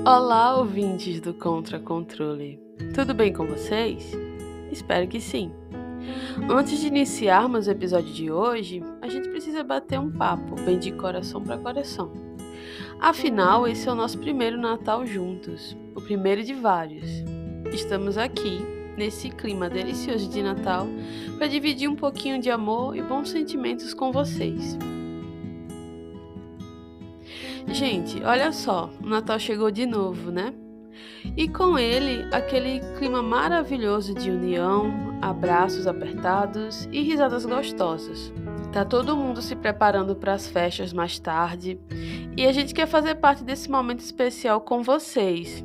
Olá, ouvintes do Contra Controle. Tudo bem com vocês? Espero que sim. Antes de iniciarmos o episódio de hoje, a gente precisa bater um papo bem de coração para coração. Afinal, esse é o nosso primeiro Natal juntos, o primeiro de vários. Estamos aqui, nesse clima delicioso de Natal, para dividir um pouquinho de amor e bons sentimentos com vocês. Gente, olha só, o Natal chegou de novo, né? E com ele, aquele clima maravilhoso de união, abraços apertados e risadas gostosas. Tá todo mundo se preparando para as festas mais tarde e a gente quer fazer parte desse momento especial com vocês.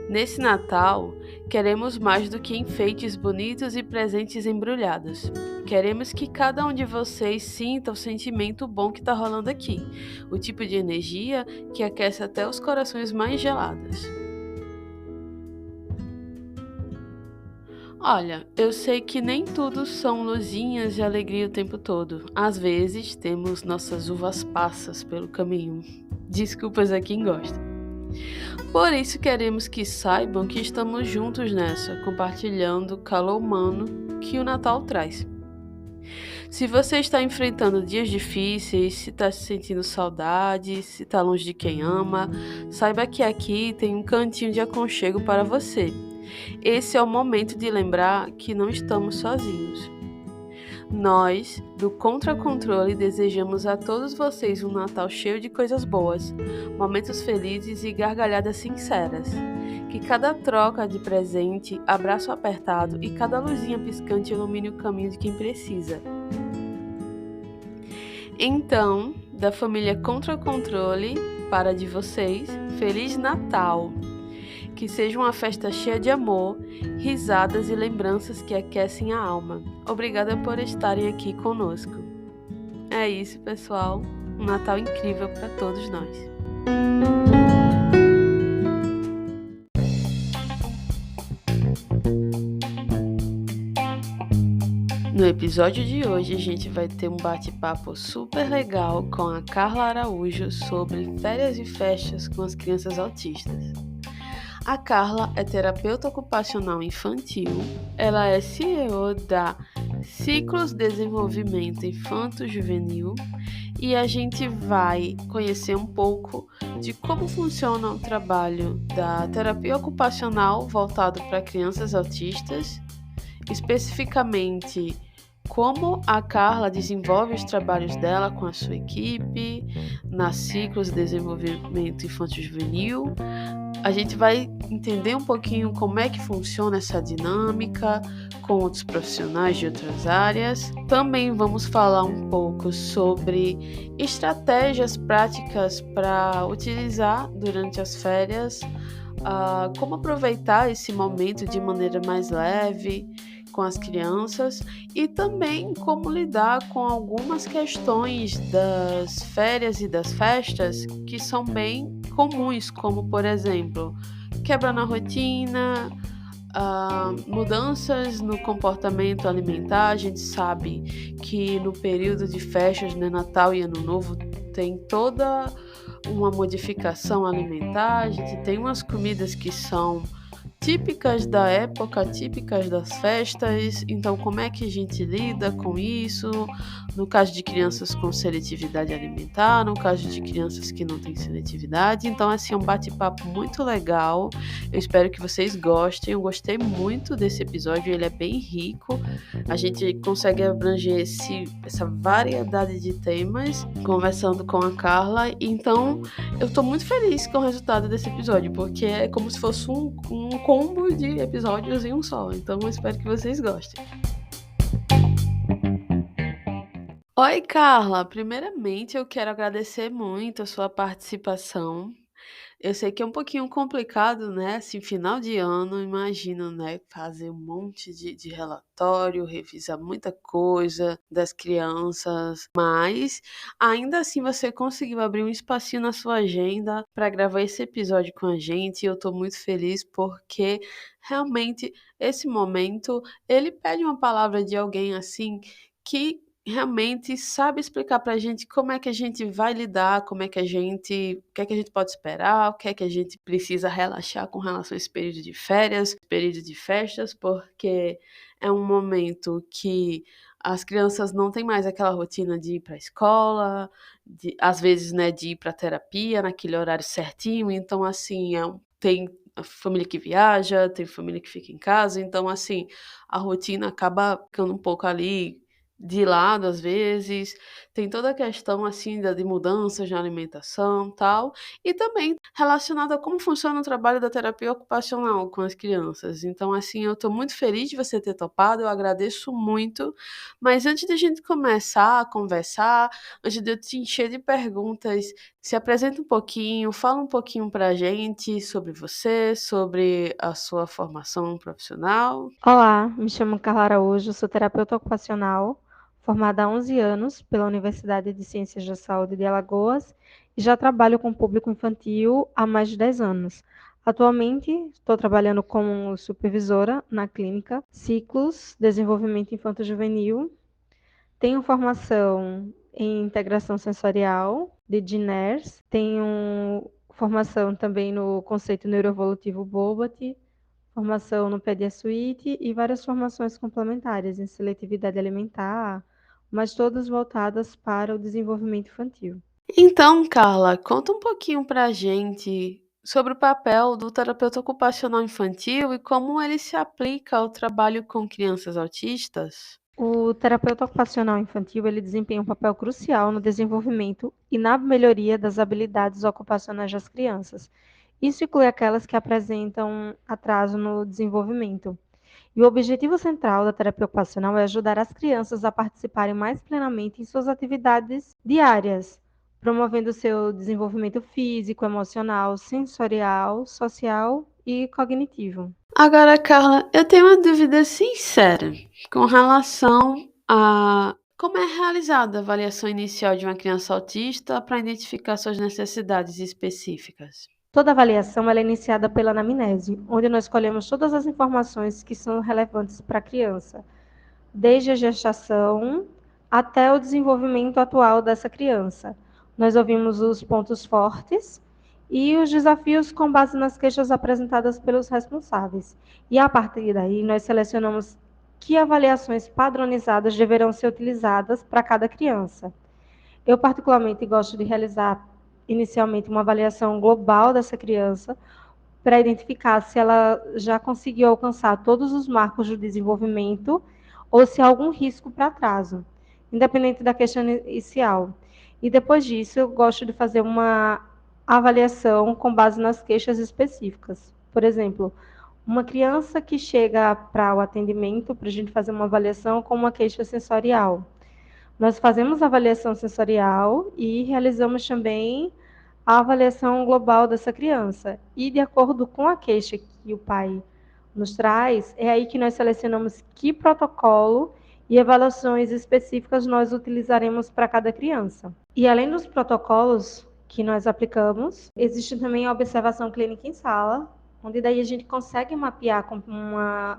Nesse Natal, queremos mais do que enfeites bonitos e presentes embrulhados. Queremos que cada um de vocês sinta o sentimento bom que está rolando aqui, o tipo de energia que aquece até os corações mais gelados. Olha, eu sei que nem tudo são luzinhas e alegria o tempo todo. Às vezes temos nossas uvas passas pelo caminho. Desculpas a quem gosta. Por isso queremos que saibam que estamos juntos nessa, compartilhando o calor humano que o Natal traz. Se você está enfrentando dias difíceis, se está se sentindo saudade, se está longe de quem ama, saiba que aqui tem um cantinho de aconchego para você. Esse é o momento de lembrar que não estamos sozinhos. Nós, do Contra Controle, desejamos a todos vocês um Natal cheio de coisas boas, momentos felizes e gargalhadas sinceras. Que cada troca de presente, abraço apertado e cada luzinha piscante ilumine o caminho de quem precisa. Então, da família Contra Controle, para de vocês, Feliz Natal! Que seja uma festa cheia de amor, risadas e lembranças que aquecem a alma. Obrigada por estarem aqui conosco. É isso, pessoal. Um Natal incrível para todos nós. No episódio de hoje, a gente vai ter um bate-papo super legal com a Carla Araújo sobre férias e festas com as crianças autistas. A Carla é terapeuta ocupacional infantil, ela é CEO da Ciclos Desenvolvimento Infanto-Juvenil e a gente vai conhecer um pouco de como funciona o trabalho da terapia ocupacional voltado para crianças autistas, especificamente como a Carla desenvolve os trabalhos dela com a sua equipe na Ciclos Desenvolvimento Infanto-Juvenil. A gente vai entender um pouquinho como é que funciona essa dinâmica com outros profissionais de outras áreas. Também vamos falar um pouco sobre estratégias práticas para utilizar durante as férias, como aproveitar esse momento de maneira mais leve com as crianças e também como lidar com algumas questões das férias e das festas que são bem comuns, como por exemplo, quebra na rotina, mudanças no comportamento alimentar. A gente sabe que no período de festas, né, Natal e Ano Novo, tem toda uma modificação alimentar. A gente tem umas comidas que são típicas da época, típicas das festas. Então, como é que a gente lida com isso? No caso de crianças com seletividade alimentar, no caso de crianças que não têm seletividade. Então, assim, é um bate-papo muito legal. Eu espero que vocês gostem. Eu gostei muito desse episódio, ele é bem rico. A gente consegue abranger essa variedade de temas conversando com a Carla. Então, eu tô muito feliz com o resultado desse episódio, porque é como se fosse um combo de episódios em um só. Então, eu espero que vocês gostem. Oi, Carla! Primeiramente, eu quero agradecer muito a sua participação. Eu sei que é um pouquinho complicado, né? Assim, final de ano, imagino, né? Fazer um monte de relatório, revisar muita coisa das crianças, mas ainda assim você conseguiu abrir um espacinho na sua agenda para gravar esse episódio com a gente. E eu tô muito feliz porque realmente esse momento ele pede uma palavra de alguém assim que realmente sabe explicar para a gente como é que a gente vai lidar, como é que a gente o que é que a gente pode esperar, o que é que a gente precisa relaxar com relação a esse período de férias, período de festas, porque é um momento que as crianças não têm mais aquela rotina de ir para a escola, de às vezes, né, de ir para terapia naquele horário certinho, então assim, tem a família que viaja, tem família que fica em casa, então assim, a rotina acaba ficando um pouco ali de lado às vezes, tem toda a questão, assim, de mudanças na alimentação, tal, e também relacionado a como funciona o trabalho da terapia ocupacional com as crianças. Então, assim, eu estou muito feliz de você ter topado, eu agradeço muito, mas antes de a gente começar a conversar, antes de eu te encher de perguntas, se apresenta um pouquinho, fala um pouquinho pra gente sobre você, sobre a sua formação profissional. Olá, me chamo Carla Araújo, sou terapeuta ocupacional, formada há 11 anos pela Universidade de Ciências da Saúde de Alagoas e já trabalho com público infantil há mais de 10 anos. Atualmente, estou trabalhando como supervisora na clínica Ciclos Desenvolvimento Infanto-Juvenil. Tenho formação em integração sensorial de DINERS, tenho formação também no conceito neuroevolutivo BOBAT, formação no PediaSuite e várias formações complementares em seletividade alimentar, mas todas voltadas para o desenvolvimento infantil. Então, Carla, conta um pouquinho pra gente sobre o papel do terapeuta ocupacional infantil e como ele se aplica ao trabalho com crianças autistas. O terapeuta ocupacional infantil ele desempenha um papel crucial no desenvolvimento e na melhoria das habilidades ocupacionais das crianças. Isso inclui aquelas que apresentam atraso no desenvolvimento. E o objetivo central da terapia ocupacional é ajudar as crianças a participarem mais plenamente em suas atividades diárias, promovendo seu desenvolvimento físico, emocional, sensorial, social e cognitivo. Agora, Carla, eu tenho uma dúvida sincera com relação a como é realizada a avaliação inicial de uma criança autista para identificar suas necessidades específicas. Toda avaliação ela é iniciada pela anamnese, onde nós colhemos todas as informações que são relevantes para a criança, desde a gestação até o desenvolvimento atual dessa criança. Nós ouvimos os pontos fortes e os desafios com base nas queixas apresentadas pelos responsáveis. E a partir daí, nós selecionamos que avaliações padronizadas deverão ser utilizadas para cada criança. Eu, particularmente, gosto de realizar inicialmente uma avaliação global dessa criança, para identificar se ela já conseguiu alcançar todos os marcos do desenvolvimento ou se há algum risco para atraso, independente da questão inicial. E depois disso, eu gosto de fazer uma avaliação com base nas queixas específicas. Por exemplo, uma criança que chega para o atendimento, para a gente fazer uma avaliação com uma queixa sensorial. Nós fazemos a avaliação sensorial e realizamos também a avaliação global dessa criança. E de acordo com a queixa que o pai nos traz, é aí que nós selecionamos que protocolo e avaliações específicas nós utilizaremos para cada criança. E além dos protocolos que nós aplicamos, existe também a observação clínica em sala, onde daí a gente consegue mapear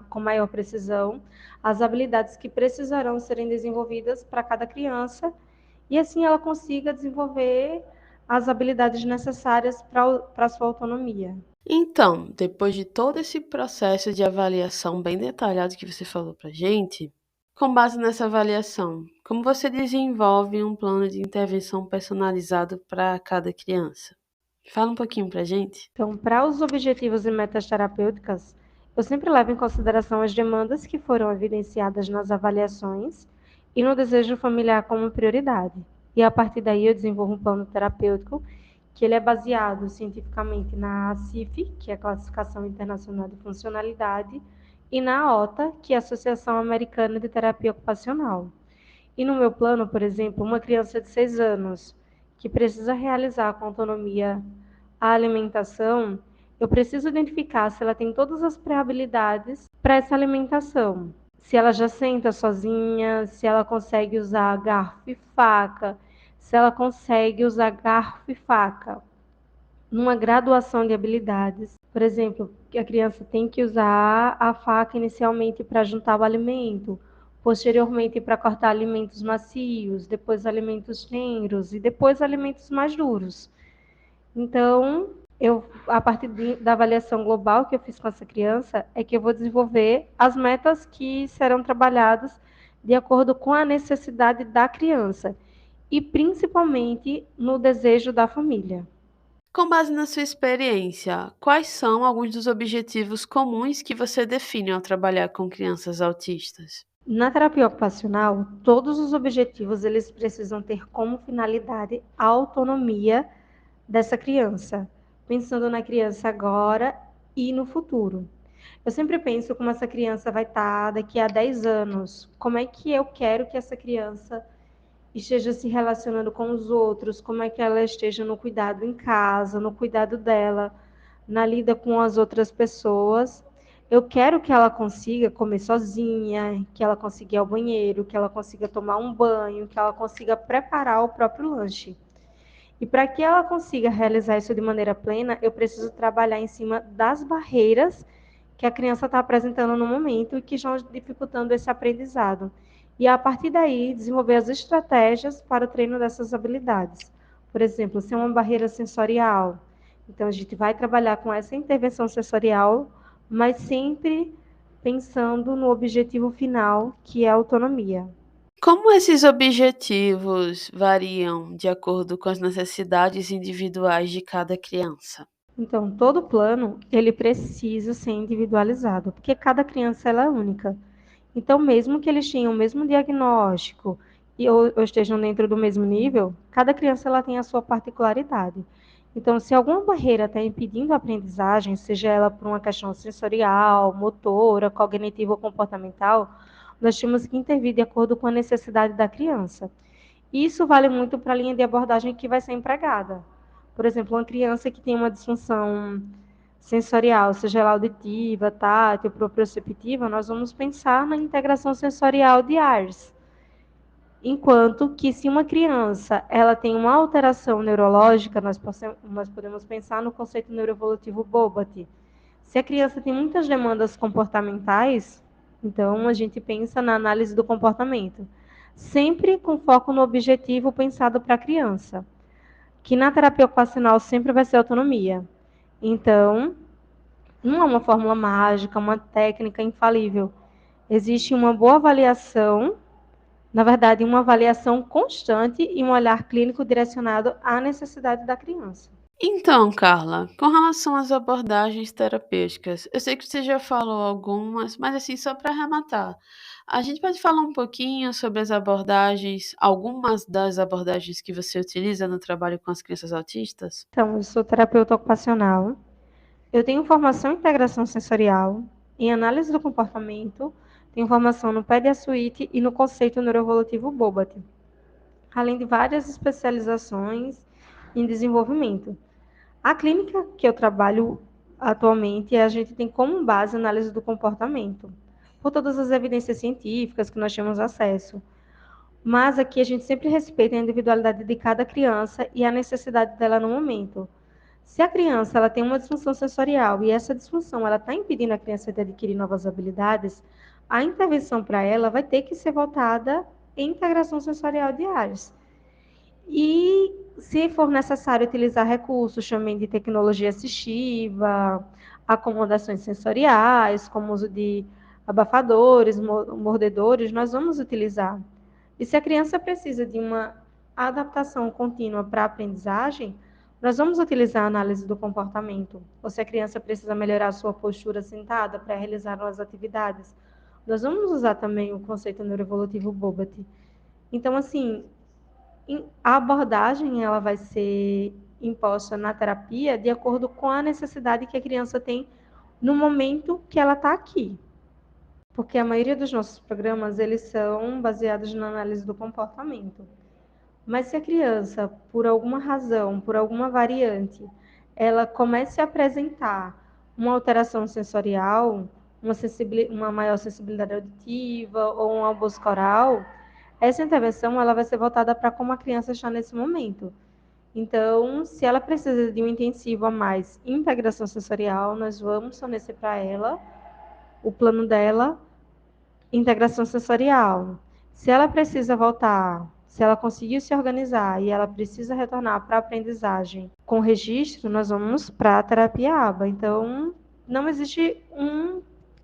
com maior precisão as habilidades que precisarão serem desenvolvidas para cada criança, e assim ela consiga desenvolver as habilidades necessárias para a sua autonomia. Então, depois de todo esse processo de avaliação bem detalhado que você falou pra gente, com base nessa avaliação, como você desenvolve um plano de intervenção personalizado para cada criança? Fala um pouquinho pra gente. Então, para os objetivos e metas terapêuticas, eu sempre levo em consideração as demandas que foram evidenciadas nas avaliações e no desejo familiar como prioridade. E a partir daí eu desenvolvo um plano terapêutico que ele é baseado cientificamente na CIF, que é a Classificação Internacional de Funcionalidade, e na OTA, que é a Associação Americana de Terapia Ocupacional. E no meu plano, por exemplo, uma criança de 6 anos que precisa realizar com autonomia a alimentação, eu preciso identificar se ela tem todas as pré-habilidades para essa alimentação. Se ela já senta sozinha, se ela consegue usar garfo e faca, se ela consegue usar garfo e faca numa graduação de habilidades. Por exemplo, que a criança tem que usar a faca inicialmente para juntar o alimento, posteriormente para cortar alimentos macios, depois alimentos tenros e depois alimentos mais duros. Então, a partir da avaliação global que eu fiz com essa criança, é que eu vou desenvolver as metas que serão trabalhadas de acordo com a necessidade da criança e principalmente no desejo da família. Com base na sua experiência, quais são alguns dos objetivos comuns que você define ao trabalhar com crianças autistas? Na terapia ocupacional, todos os objetivos eles precisam ter como finalidade a autonomia dessa criança, pensando na criança agora e no futuro. Eu sempre penso como essa criança vai estar daqui a 10 anos, como é que eu quero que essa criança esteja se relacionando com os outros, como é que ela esteja no cuidado em casa, no cuidado dela, na lida com as outras pessoas. Eu quero que ela consiga comer sozinha, que ela consiga ir ao banheiro, que ela consiga tomar um banho, que ela consiga preparar o próprio lanche. E para que ela consiga realizar isso de maneira plena, eu preciso trabalhar em cima das barreiras que a criança está apresentando no momento e que estão dificultando esse aprendizado. E a partir daí, desenvolver as estratégias para o treino dessas habilidades. Por exemplo, se é uma barreira sensorial, então a gente vai trabalhar com essa intervenção sensorial, mas sempre pensando no objetivo final, que é a autonomia. Como esses objetivos variam de acordo com as necessidades individuais de cada criança? Então, todo plano, ele precisa ser individualizado, porque cada criança ela é única. Então, mesmo que eles tenham o mesmo diagnóstico ou estejam dentro do mesmo nível, cada criança ela tem a sua particularidade. Então, se alguma barreira está impedindo a aprendizagem, seja ela por uma questão sensorial, motora, cognitiva ou comportamental, nós temos que intervir de acordo com a necessidade da criança. Isso vale muito para a linha de abordagem que vai ser empregada. Por exemplo, uma criança que tem uma disfunção sensorial, seja ela auditiva, tátil, proprioceptiva, nós vamos pensar na integração sensorial de ARS. Enquanto que se uma criança ela tem uma alteração neurológica, nós podemos pensar no conceito neuroevolutivo Bobat. Se a criança tem muitas demandas comportamentais, então a gente pensa na análise do comportamento, sempre com foco no objetivo pensado para a criança, que na terapia ocupacional sempre vai ser autonomia. Então, não é uma fórmula mágica, uma técnica infalível. Existe uma boa avaliação, na verdade, uma avaliação constante e um olhar clínico direcionado à necessidade da criança. Então, Carla, com relação às abordagens terapêuticas, eu sei que você já falou algumas, mas assim, só para arrematar, a gente pode falar um pouquinho sobre as abordagens, algumas das abordagens que você utiliza no trabalho com as crianças autistas? Então, eu sou terapeuta ocupacional, eu tenho formação em integração sensorial, em análise do comportamento, tenho formação no PED Suite e no conceito neuroevolutivo Bobat, além de várias especializações em desenvolvimento. A clínica que eu trabalho atualmente, a gente tem como base a análise do comportamento, por todas as evidências científicas que nós temos acesso. Mas aqui a gente sempre respeita a individualidade de cada criança e a necessidade dela no momento. Se a criança ela tem uma disfunção sensorial e essa disfunção ela está impedindo a criança de adquirir novas habilidades, a intervenção para ela vai ter que ser voltada em integração sensorial de áreas. E, se for necessário utilizar recursos, chamem de tecnologia assistiva, acomodações sensoriais, como o uso de abafadores, mordedores, nós vamos utilizar. E se a criança precisa de uma adaptação contínua para a aprendizagem, nós vamos utilizar a análise do comportamento. Ou se a criança precisa melhorar a sua postura sentada para realizar as atividades, nós vamos usar também o conceito neuroevolutivo Bobat. Então, assim, a abordagem ela vai ser imposta na terapia de acordo com a necessidade que a criança tem no momento que ela está aqui. Porque a maioria dos nossos programas, eles são baseados na análise do comportamento. Mas se a criança, por alguma razão, por alguma variante, ela comece a apresentar uma alteração sensorial, uma maior sensibilidade auditiva ou um abuso oral, essa intervenção ela vai ser voltada para como a criança está nesse momento. Então, se ela precisa de um intensivo a mais em integração sensorial, nós vamos fornecer para ela o plano dela Integração sensorial. Se ela precisa voltar, se ela conseguiu se organizar e ela precisa retornar para a aprendizagem com registro, nós vamos para a terapia ABA. Então, não existe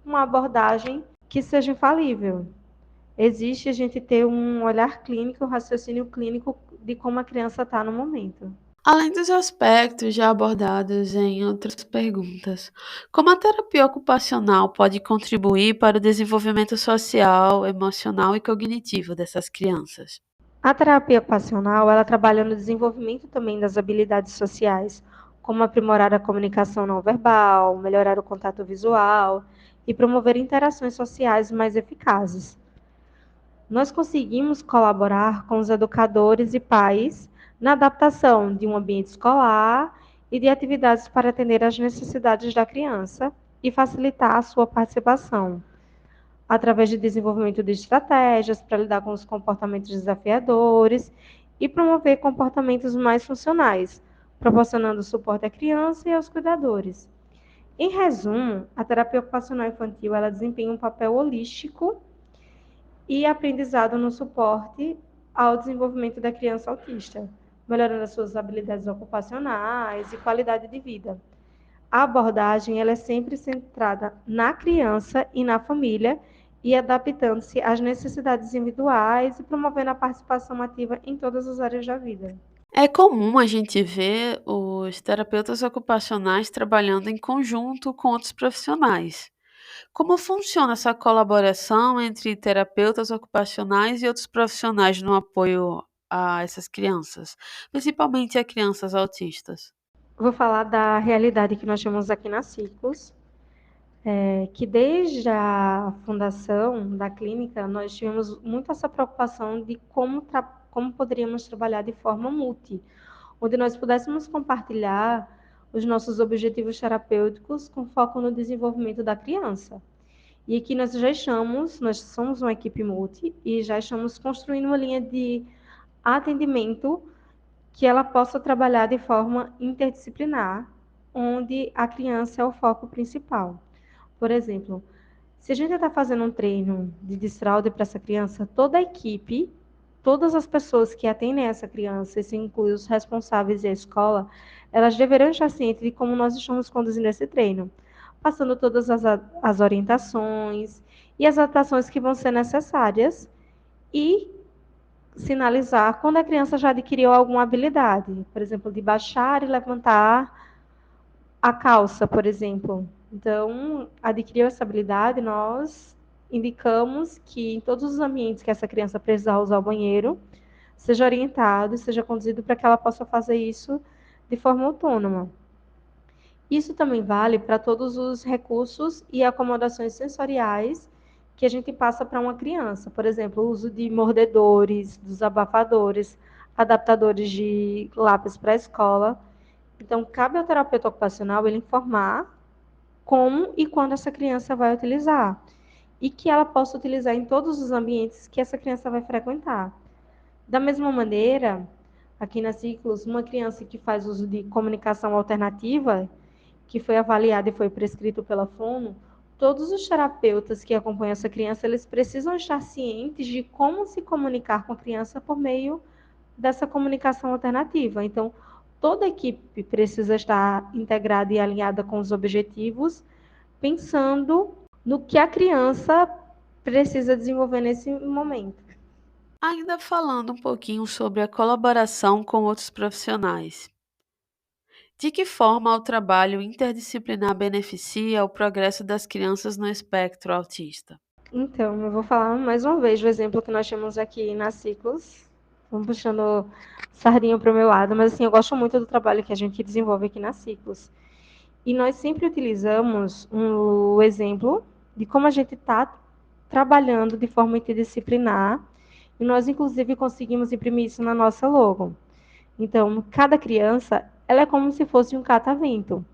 uma abordagem que seja infalível. Existe a gente ter um olhar clínico, um raciocínio clínico de como a criança está no momento. Além dos aspectos já abordados em outras perguntas, como a terapia ocupacional pode contribuir para o desenvolvimento social, emocional e cognitivo dessas crianças? A terapia ocupacional, ela trabalha no desenvolvimento também das habilidades sociais, como aprimorar a comunicação não verbal, melhorar o contato visual e promover interações sociais mais eficazes. Nós conseguimos colaborar com os educadores e pais na adaptação de um ambiente escolar e de atividades para atender às necessidades da criança e facilitar a sua participação, através de desenvolvimento de estratégias para lidar com os comportamentos desafiadores e promover comportamentos mais funcionais, proporcionando suporte à criança e aos cuidadores. Em resumo, a terapia ocupacional infantil ela desempenha um papel holístico e aprendizado no suporte ao desenvolvimento da criança autista, melhorando as suas habilidades ocupacionais e qualidade de vida. A abordagem ela é sempre centrada na criança e na família e adaptando-se às necessidades individuais e promovendo a participação ativa em todas as áreas da vida. É comum a gente ver os terapeutas ocupacionais trabalhando em conjunto com outros profissionais. Como funciona essa colaboração entre terapeutas ocupacionais e outros profissionais no apoio a essas crianças, principalmente a crianças autistas? Vou falar da realidade que nós temos aqui na Ciclos, que desde a fundação da clínica, nós tivemos muito essa preocupação de como poderíamos trabalhar de forma multi, onde nós pudéssemos compartilhar os nossos objetivos terapêuticos com foco no desenvolvimento da criança. E aqui nós somos uma equipe multi e já estamos construindo uma linha de atendimento que ela possa trabalhar de forma interdisciplinar, onde a criança é o foco principal. Por exemplo, se a gente está fazendo um treino de desfraude para essa criança, toda a equipe, todas as pessoas que atendem essa criança, isso inclui os responsáveis e a escola, elas deverão estar cientes de como nós estamos conduzindo esse treino, passando todas as orientações e as adaptações que vão ser necessárias e sinalizar quando a criança já adquiriu alguma habilidade, por exemplo, de baixar e levantar a calça, por exemplo. Então, adquiriu essa habilidade, nós indicamos que em todos os ambientes que essa criança precisar usar o banheiro, seja orientado e seja conduzido para que ela possa fazer isso de forma autônoma. Isso também vale para todos os recursos e acomodações sensoriais que a gente passa para uma criança. Por exemplo, o uso de mordedores, dos abafadores, adaptadores de lápis para a escola. Então, cabe ao terapeuta ocupacional ele informar como e quando essa criança vai utilizar. E que ela possa utilizar em todos os ambientes que essa criança vai frequentar. Da mesma maneira, aqui na Ciclos, uma criança que faz uso de comunicação alternativa, que foi avaliado e foi prescrito pela Fono, todos os terapeutas que acompanham essa criança, eles precisam estar cientes de como se comunicar com a criança por meio dessa comunicação alternativa. Então, toda a equipe precisa estar integrada e alinhada com os objetivos, pensando no que a criança precisa desenvolver nesse momento. Ainda falando um pouquinho sobre a colaboração com outros profissionais. De que forma o trabalho interdisciplinar beneficia o progresso das crianças no espectro autista? Então, eu vou falar mais uma vez do exemplo que nós temos aqui na Ciclos. Vamos puxando sardinha para o meu lado, mas assim, eu gosto muito do trabalho que a gente desenvolve aqui na Ciclos. E nós sempre utilizamos o exemplo de como a gente está trabalhando de forma interdisciplinar, e nós, inclusive, conseguimos imprimir isso na nossa logo. Então, cada criança, ela é como se fosse um catavento.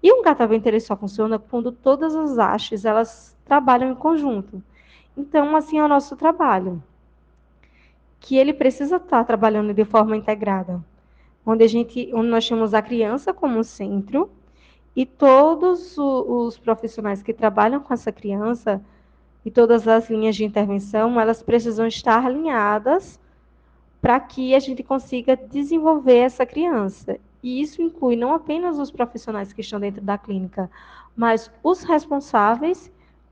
E um catavento ele só funciona quando todas as hastes elas trabalham em conjunto. Então, assim é o nosso trabalho, que ele precisa estar trabalhando de forma integrada, onde nós temos a criança como centro e todos os profissionais que trabalham com essa criança e todas as linhas de intervenção, elas precisam estar alinhadas para que a gente consiga desenvolver essa criança. E isso inclui não apenas os profissionais que estão dentro da clínica, mas os responsáveis,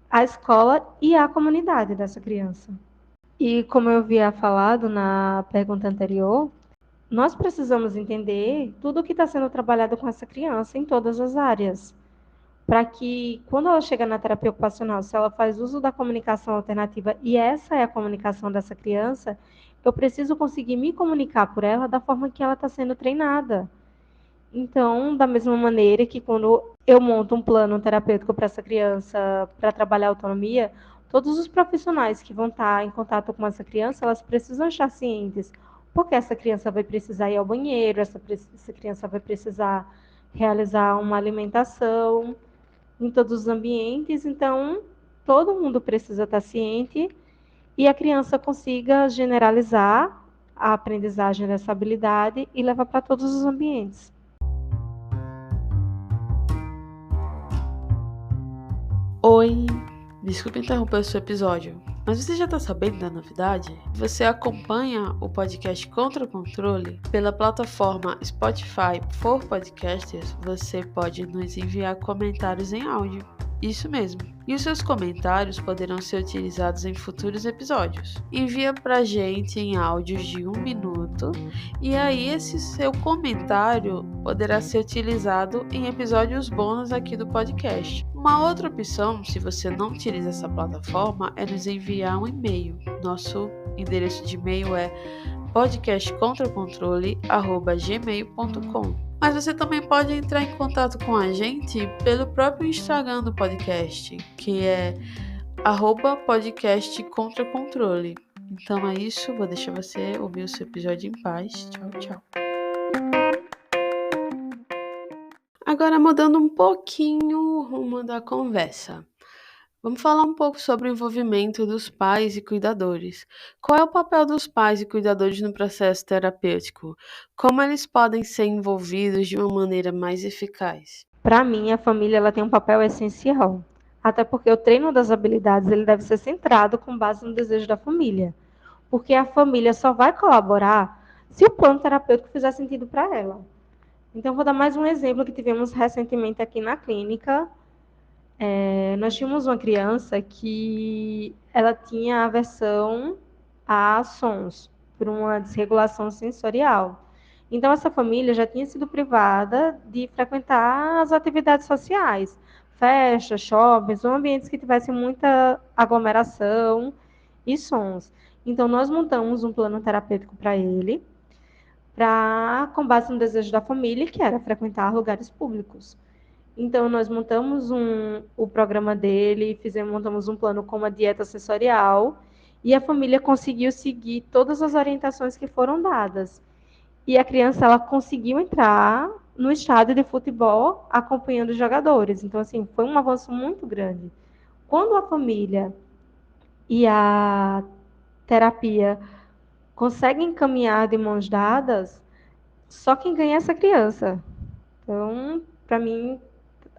a escola e a comunidade dessa criança. E como eu havia falado na pergunta anterior, nós precisamos entender tudo o que está sendo trabalhado com essa criança em todas as áreas, para que, quando ela chega na terapia ocupacional, se ela faz uso da comunicação alternativa e essa é a comunicação dessa criança, eu preciso conseguir me comunicar por ela da forma que ela está sendo treinada. Então, da mesma maneira que quando eu monto um plano terapêutico para essa criança, para trabalhar a autonomia, todos os profissionais que vão estar em contato com essa criança, elas precisam estar cientes, porque essa criança vai precisar ir ao banheiro, essa criança vai precisar realizar uma alimentação em todos os ambientes, então todo mundo precisa estar ciente e a criança consiga generalizar a aprendizagem dessa habilidade e levar para todos os ambientes. Oi, desculpa interromper o seu episódio, mas você já está sabendo da novidade? Você acompanha o podcast Contra o Controle pela plataforma Spotify for Podcasters, você pode nos enviar comentários em áudio. Isso mesmo. E os seus comentários poderão ser utilizados em futuros episódios. Envia pra gente em áudios de 1 minuto e aí esse seu comentário poderá ser utilizado em episódios bônus aqui do podcast. Uma outra opção, se você não utiliza essa plataforma, é nos enviar um e-mail. Nosso endereço de e-mail é podcastcontracontrole@gmail.com. Mas você também pode entrar em contato com a gente pelo próprio Instagram do podcast, que é @podcastcontracontrole. Então é isso, vou deixar você ouvir o seu episódio em paz. Tchau, tchau. Agora mudando um pouquinho o rumo da conversa. Vamos falar um pouco sobre o envolvimento dos pais e cuidadores. Qual é o papel dos pais e cuidadores no processo terapêutico? Como eles podem ser envolvidos de uma maneira mais eficaz? Para mim, a família ela tem um papel essencial, até porque o treino das habilidades ele deve ser centrado com base no desejo da família, porque a família só vai colaborar se o plano terapêutico fizer sentido para ela. Então, vou dar mais um exemplo que tivemos recentemente aqui na clínica. Nós tínhamos uma criança que ela tinha aversão a sons, por uma desregulação sensorial. Então, essa família já tinha sido privada de frequentar as atividades sociais, festas, shoppings, ou ambientes que tivessem muita aglomeração e sons. Então, nós montamos um plano terapêutico para ele, com base no desejo da família, que era frequentar lugares públicos. Então, nós montamos o programa dele, montamos um plano com uma dieta sensorial, e a família conseguiu seguir todas as orientações que foram dadas. E a criança ela conseguiu entrar no estádio de futebol acompanhando os jogadores. Então, assim, foi um avanço muito grande. Quando a família e a terapia conseguem caminhar de mãos dadas, só quem ganha é essa criança. Então, para mim,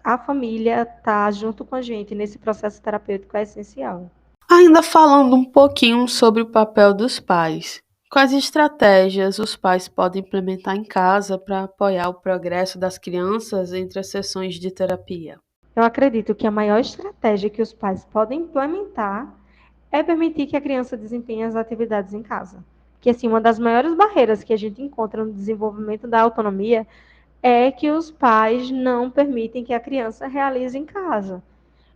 a família estar junto com a gente nesse processo terapêutico é essencial. Ainda falando um pouquinho sobre o papel dos pais. Quais estratégias os pais podem implementar em casa para apoiar o progresso das crianças entre as sessões de terapia? Eu acredito que a maior estratégia que os pais podem implementar é permitir que a criança desempenhe as atividades em casa. Que, assim, uma das maiores barreiras que a gente encontra no desenvolvimento da autonomia é que os pais não permitem que a criança realize em casa.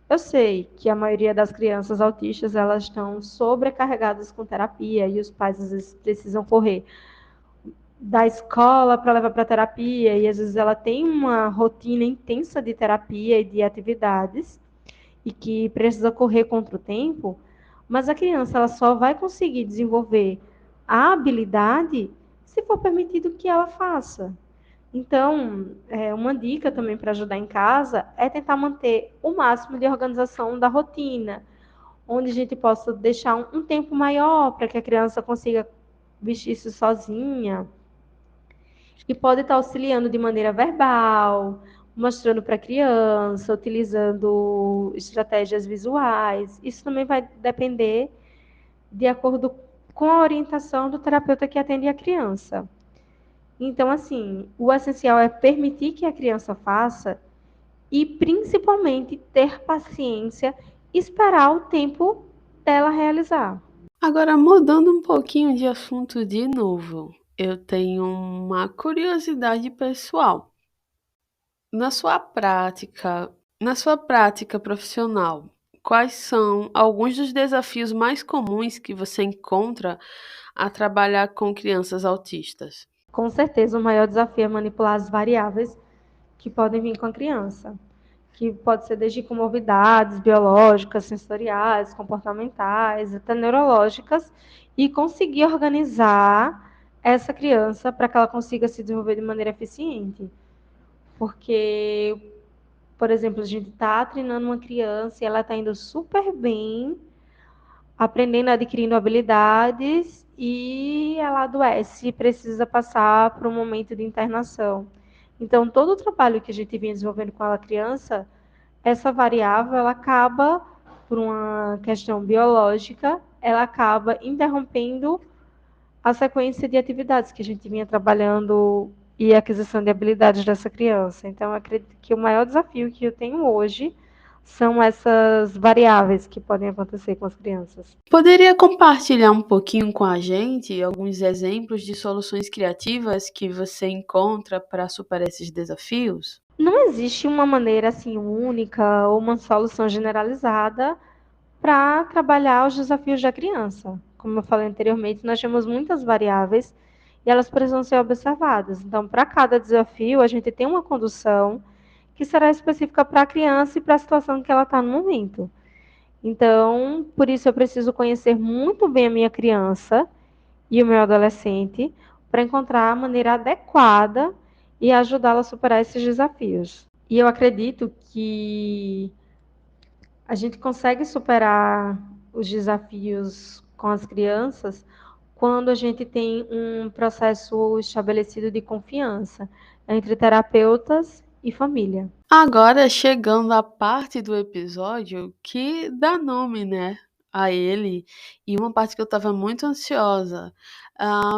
Eu sei que a maioria das crianças autistas elas estão sobrecarregadas com terapia e os pais às vezes precisam correr da escola para levar para terapia e às vezes ela tem uma rotina intensa de terapia e de atividades e que precisa correr contra o tempo, mas a criança ela só vai conseguir desenvolver a habilidade se for permitido que ela faça. Então, uma dica também para ajudar em casa é tentar manter o máximo de organização da rotina, onde a gente possa deixar um tempo maior para que a criança consiga vestir-se sozinha, e pode estar auxiliando de maneira verbal, mostrando para a criança, utilizando estratégias visuais. Isso também vai depender de acordo com a orientação do terapeuta que atende a criança. Então, assim, o essencial é permitir que a criança faça e, principalmente, ter paciência e esperar o tempo dela realizar. Agora, mudando um pouquinho de assunto de novo, eu tenho uma curiosidade pessoal. Na sua prática, na sua prática profissional, quais são alguns dos desafios mais comuns que você encontra a trabalhar com crianças autistas? Com certeza, o maior desafio é manipular as variáveis que podem vir com a criança, que pode ser desde comorbidades biológicas, sensoriais, comportamentais, até neurológicas, e conseguir organizar essa criança para que ela consiga se desenvolver de maneira eficiente. Porque, por exemplo, a gente está treinando uma criança e ela está indo super bem, aprendendo, adquirindo habilidades, e ela adoece e precisa passar por um momento de internação. Então, todo o trabalho que a gente vinha desenvolvendo com a criança, essa variável, ela acaba, por uma questão biológica, ela acaba interrompendo a sequência de atividades que a gente vinha trabalhando e a aquisição de habilidades dessa criança. Então, eu acredito que o maior desafio que eu tenho hoje são essas variáveis que podem acontecer com as crianças. Poderia compartilhar um pouquinho com a gente alguns exemplos de soluções criativas que você encontra para superar esses desafios? Não existe uma maneira assim única ou uma solução generalizada para trabalhar os desafios da criança. Como eu falei anteriormente, nós temos muitas variáveis e elas precisam ser observadas. Então, para cada desafio, a gente tem uma condução que será específica para a criança e para a situação que ela está no momento. Então, por isso eu preciso conhecer muito bem a minha criança e o meu adolescente para encontrar a maneira adequada e ajudá-la a superar esses desafios. E eu acredito que a gente consegue superar os desafios com as crianças quando a gente tem um processo estabelecido de confiança entre terapeutas e família. Agora chegando à parte do episódio que dá nome, né, a ele, e uma parte que eu estava muito ansiosa.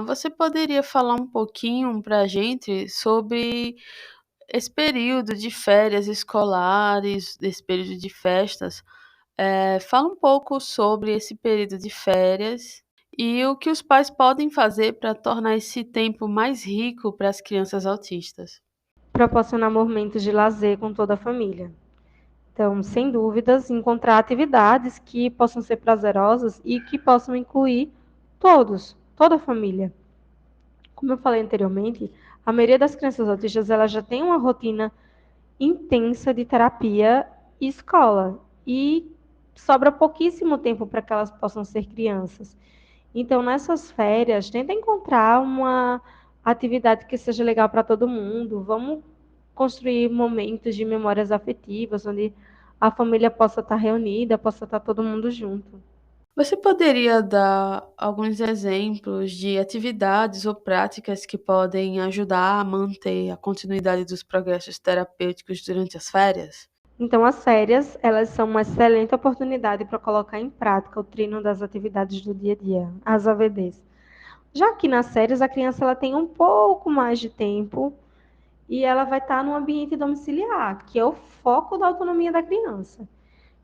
Você poderia falar um pouquinho para a gente sobre esse período de férias escolares, esse período de festas? Fala um pouco sobre esse período de férias e o que os pais podem fazer para tornar esse tempo mais rico para as crianças autistas. Proporcionar momentos de lazer com toda a família. Então, sem dúvidas, encontrar atividades que possam ser prazerosas e que possam incluir todos, toda a família. Como eu falei anteriormente, a maioria das crianças autistas ela já tem uma rotina intensa de terapia e escola. E sobra pouquíssimo tempo para que elas possam ser crianças. Então, nessas férias, tenta encontrar uma atividade que seja legal para todo mundo. Vamos construir momentos de memórias afetivas, onde a família possa estar reunida, possa estar todo mundo junto. Você poderia dar alguns exemplos de atividades ou práticas que podem ajudar a manter a continuidade dos progressos terapêuticos durante as férias? Então, as férias, elas são uma excelente oportunidade para colocar em prática o treino das atividades do dia a dia, as AVDs. Já que nas férias a criança ela tem um pouco mais de tempo e ela vai estar no ambiente domiciliar, que é o foco da autonomia da criança.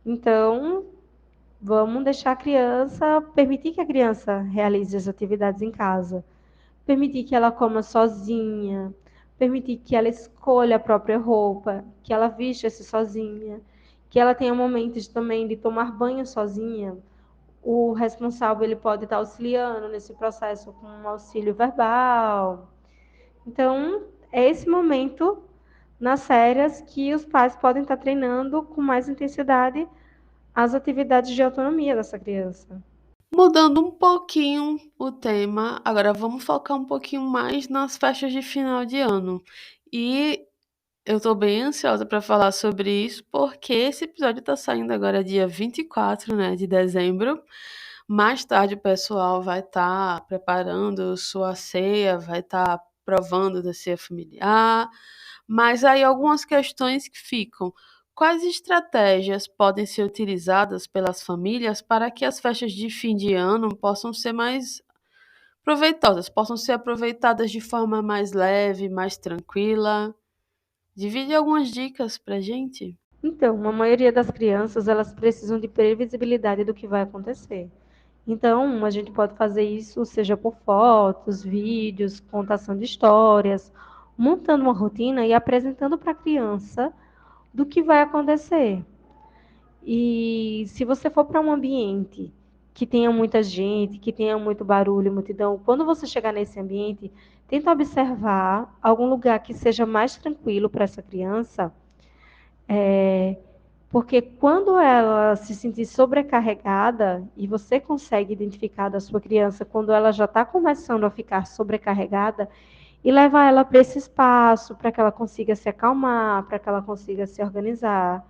Então, vamos deixar a criança, permitir que a criança realize as atividades em casa, permitir que ela coma sozinha, permitir que ela escolha a própria roupa, que ela vista-se sozinha, que ela tenha momentos também de tomar banho sozinha. O responsável ele pode estar auxiliando nesse processo com um auxílio verbal. Então, é esse momento nas férias que os pais podem estar treinando com mais intensidade as atividades de autonomia dessa criança. Mudando um pouquinho o tema, agora vamos focar um pouquinho mais nas festas de final de ano. E eu estou bem ansiosa para falar sobre isso, porque esse episódio está saindo agora dia 24, né, de dezembro. Mais tarde o pessoal vai estar preparando sua ceia, vai estar provando da ceia familiar, mas aí algumas questões que ficam. Quais estratégias podem ser utilizadas pelas famílias para que as festas de fim de ano possam ser mais proveitosas, possam ser aproveitadas de forma mais leve, mais tranquila? Divide algumas dicas pra gente. Então, a maioria das crianças, elas precisam de previsibilidade do que vai acontecer. Então, a gente pode fazer isso, seja por fotos, vídeos, contação de histórias, montando uma rotina e apresentando para a criança do que vai acontecer. E se você for para um ambiente que tenha muita gente, que tenha muito barulho, multidão, quando você chegar nesse ambiente, tenta observar algum lugar que seja mais tranquilo para essa criança, porque quando ela se sentir sobrecarregada, e você consegue identificar da sua criança quando ela já está começando a ficar sobrecarregada, e levar ela para esse espaço, para que ela consiga se acalmar, para que ela consiga se organizar.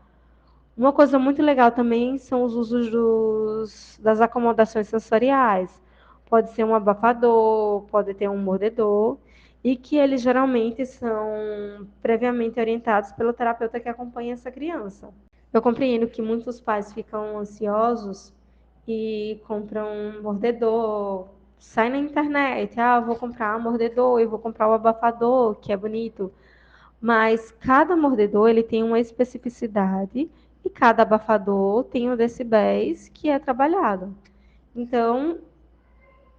Uma coisa muito legal também são os usos das acomodações sensoriais. Pode ser um abafador, pode ter um mordedor, e que eles geralmente são previamente orientados pelo terapeuta que acompanha essa criança. Eu compreendo que muitos pais ficam ansiosos e compram um mordedor, sai na internet, vou comprar um mordedor, eu vou comprar o abafador, que é bonito. Mas cada mordedor ele tem uma especificidade e cada abafador tem um decibéis que é trabalhado. Então,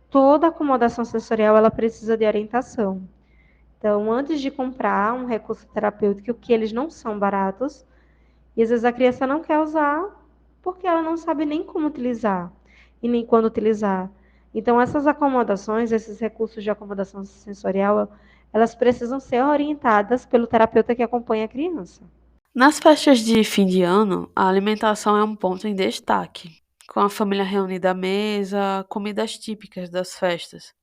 toda acomodação sensorial ela precisa de orientação. Então, antes de comprar um recurso terapêutico, que eles não são baratos, e às vezes a criança não quer usar porque ela não sabe nem como utilizar e nem quando utilizar. Então, essas acomodações, esses recursos de acomodação sensorial, elas precisam ser orientadas pelo terapeuta que acompanha a criança. Nas festas de fim de ano, a alimentação é um ponto em destaque, com a família reunida à mesa, comidas típicas das festas,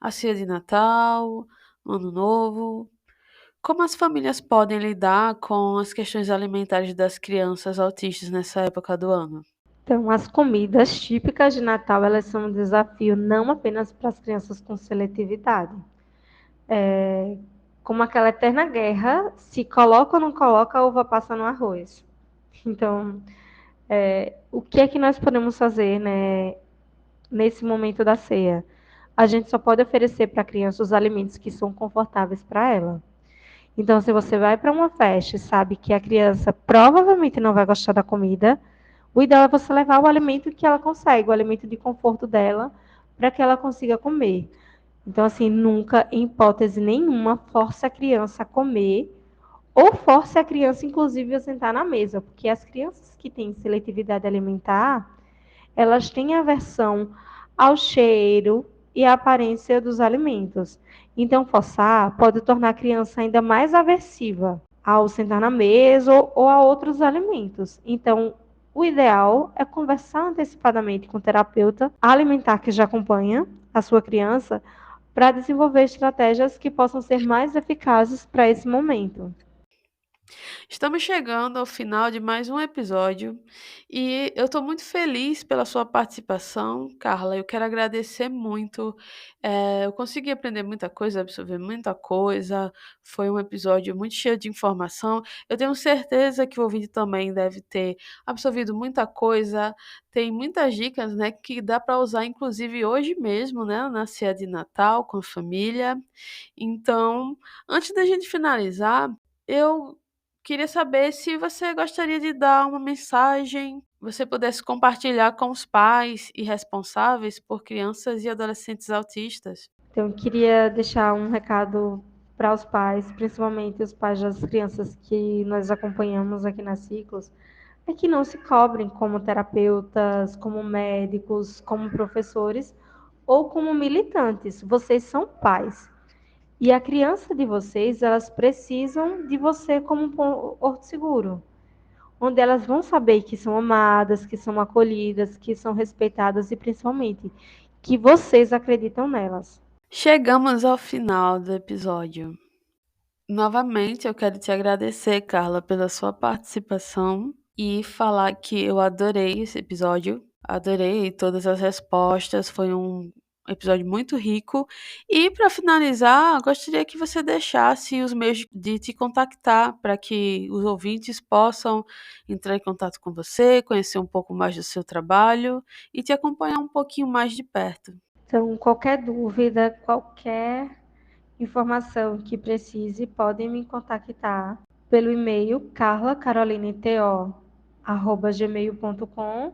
a ceia de Natal, Ano Novo. Como as famílias podem lidar com as questões alimentares das crianças autistas nessa época do ano? Então, as comidas típicas de Natal, elas são um desafio não apenas para as crianças com seletividade. Como aquela eterna guerra, se coloca ou não coloca, a uva passa no arroz. Então, o que é que nós podemos fazer, né, nesse momento da ceia? A gente só pode oferecer para a criança os alimentos que são confortáveis para ela. Então, se você vai para uma festa e sabe que a criança provavelmente não vai gostar da comida, o ideal é você levar o alimento que ela consegue, o alimento de conforto dela, para que ela consiga comer. Então, assim, nunca, em hipótese nenhuma, force a criança a comer ou force a criança, inclusive, a sentar na mesa, porque as crianças que têm seletividade alimentar, elas têm aversão ao cheiro e à aparência dos alimentos. Então, forçar pode tornar a criança ainda mais aversiva ao sentar na mesa ou a outros alimentos. Então, o ideal é conversar antecipadamente com o terapeuta alimentar que já acompanha a sua criança para desenvolver estratégias que possam ser mais eficazes para esse momento. Estamos chegando ao final de mais um episódio e eu estou muito feliz pela sua participação, Carla. Eu quero agradecer muito. Eu consegui aprender muita coisa, absorver muita coisa. Foi um episódio muito cheio de informação. Eu tenho certeza que o ouvinte também deve ter absorvido muita coisa. Tem muitas dicas, né, que dá para usar, inclusive hoje mesmo, né, na ceia de Natal com a família. Então, antes da gente finalizar, eu queria saber se você gostaria de dar uma mensagem, você pudesse compartilhar com os pais e responsáveis por crianças e adolescentes autistas. Então, eu queria deixar um recado para os pais, principalmente os pais das crianças que nós acompanhamos aqui na Ciclos, é que não se cobrem como terapeutas, como médicos, como professores ou como militantes. Vocês são pais. E a criança de vocês, elas precisam de você como um porto seguro, onde elas vão saber que são amadas, que são acolhidas, que são respeitadas e principalmente que vocês acreditam nelas. Chegamos ao final do episódio. Novamente, eu quero te agradecer, Carla, pela sua participação e falar que eu adorei esse episódio, adorei todas as respostas, foi um episódio muito rico. E para finalizar, gostaria que você deixasse os meios de te contactar para que os ouvintes possam entrar em contato com você, conhecer um pouco mais do seu trabalho e te acompanhar um pouquinho mais de perto. Então, qualquer dúvida, qualquer informação que precise, podem me contactar pelo e-mail carlacarolineto@gmail.com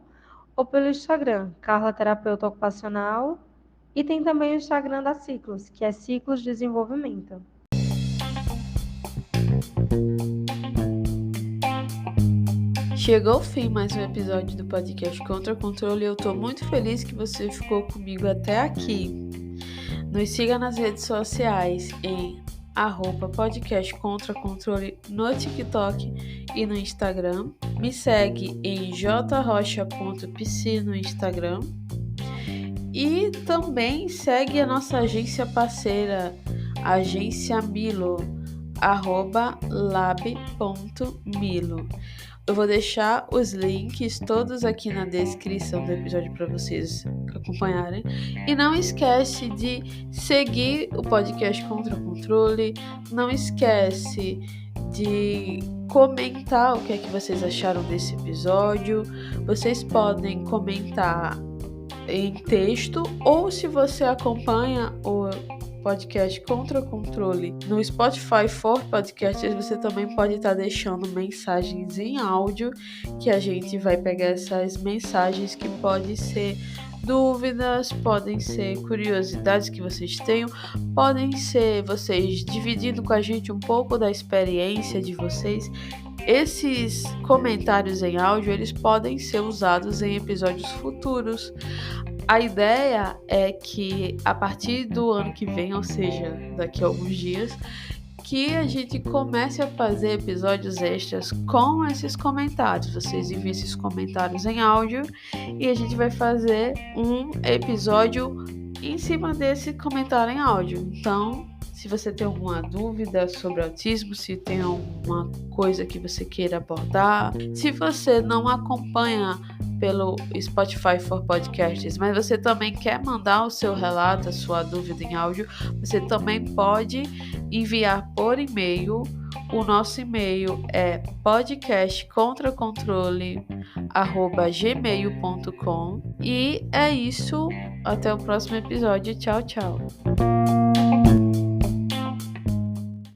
ou pelo Instagram, Carla Terapeuta Ocupacional, e tem também o Instagram da Ciclos, que é Ciclos de Desenvolvimento. Chegou ao fim mais um episódio do podcast Contra Controle e eu estou muito feliz que você ficou comigo até aqui. Nos siga nas redes sociais em @podcast Contra Controle no TikTok e no Instagram. Me segue em jrocha.pc no Instagram. E também segue a nossa agência parceira, Agência Milo, @lab.milo. Eu vou deixar os links todos aqui na descrição do episódio para vocês acompanharem. E não esquece de seguir o podcast Contra o Controle. Não esquece de comentar o que é que vocês acharam desse episódio. Vocês podem comentar em texto ou se você acompanha o podcast Contra o Controle no Spotify for Podcasts, você também pode estar deixando mensagens em áudio, que a gente vai pegar essas mensagens que podem ser dúvidas, podem ser curiosidades que vocês tenham, podem ser vocês dividindo com a gente um pouco da experiência de vocês. Esses comentários em áudio, eles podem ser usados em episódios futuros. A ideia é que a partir do ano que vem, ou seja, daqui a alguns dias, que a gente comece a fazer episódios extras com esses comentários. Vocês enviam esses comentários em áudio e a gente vai fazer um episódio em cima desse comentário em áudio. Então, se você tem alguma dúvida sobre autismo, se tem alguma coisa que você queira abordar, se você não acompanha pelo Spotify for Podcasts, mas você também quer mandar o seu relato, a sua dúvida em áudio, você também pode enviar por e-mail. O nosso e-mail é podcastcontracontrole@gmail.com. E é isso. Até o próximo episódio. Tchau, tchau.